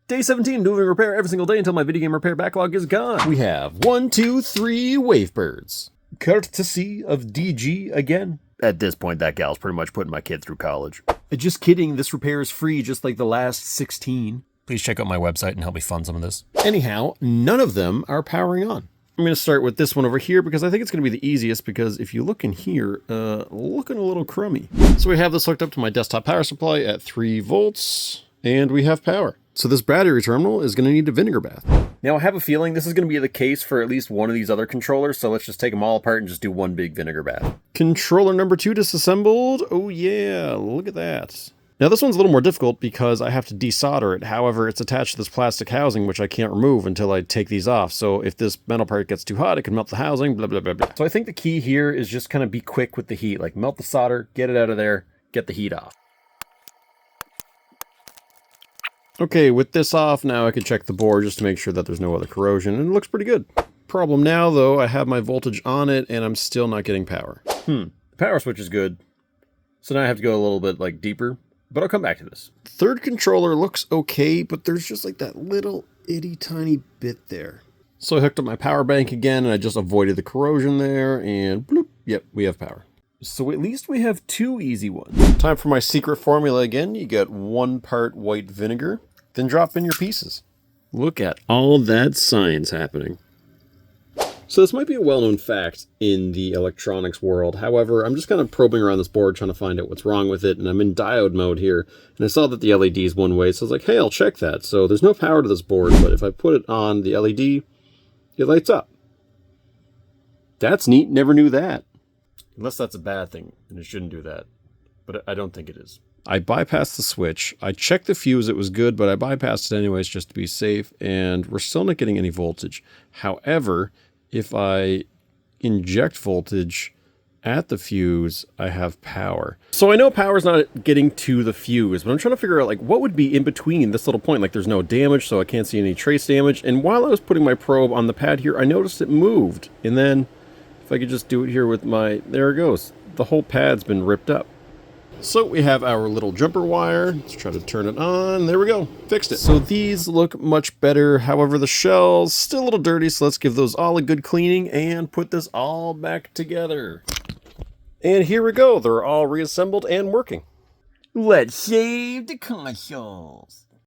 Day 17, doing repair every single day until my video game repair backlog is gone. We have 1, 2, 3 WaveBirds. Courtesy of DG again. At this point, that gal's pretty much putting my kid through college. Just kidding, this repair is free just like the last 16. Please check out my website and help me fund some of this. Anyhow, none of them are powering on. I'm going to start with this one over here because I think it's going to be the easiest, because if you look in here, looking a little crummy. So we have this hooked up to my desktop power supply at 3 volts, and we have power. So this battery terminal is going to need a vinegar bath. Now I have a feeling this is going to be the case for at least one of these other controllers, so let's just take them all apart and just do one big vinegar bath. Controller number 2 disassembled. Oh yeah, look at that. Now this one's a little more difficult because I have to desolder it. However, it's attached to this plastic housing, which I can't remove until I take these off. So if this metal part gets too hot, it can melt the housing, blah, blah, blah, blah. So I think the key here is just kind of be quick with the heat, like melt the solder, get it out of there, get the heat off. Okay, with this off, now I can check the board just to make sure that there's no other corrosion, and it looks pretty good. Problem now, though, I have my voltage on it, and I'm still not getting power. The power switch is good, so now I have to go a little bit, like, deeper, but I'll come back to this. Third controller looks okay, but there's just, like, that little itty-tiny bit there. So I hooked up my power bank again, and I just avoided the corrosion there, and bloop, yep, we have power. So at least we have 2 easy ones. Time for my secret formula again. You get 1 part white vinegar, then drop in your pieces. Look at all that science happening. So this might be a well-known fact in the electronics world. However, I'm just kind of probing around this board trying to find out what's wrong with it, and I'm in diode mode here, and I saw that the LED is one way, so I was like, hey, I'll check that. So there's no power to this board, but if I put it on the LED, it lights up. That's neat, never knew that. Unless that's a bad thing, and it shouldn't do that. But I don't think it is. I bypassed the switch. I checked the fuse, it was good, but I bypassed it anyways just to be safe, and we're still not getting any voltage. However, if I inject voltage at the fuse, I have power. So I know power's not getting to the fuse, but I'm trying to figure out, like, what would be in between this little point. Like, there's no damage, so I can't see any trace damage. And while I was putting my probe on the pad here, I noticed it moved. And then if I could just do it here with my, there it goes. The whole pad's been ripped up. So we have our little jumper wire. Let's try to turn it on. There we go. Fixed it. So these look much better. However, the shell's still a little dirty, so let's give those all a good cleaning and put this all back together. And here we go. They're all reassembled and working. Let's save the consoles.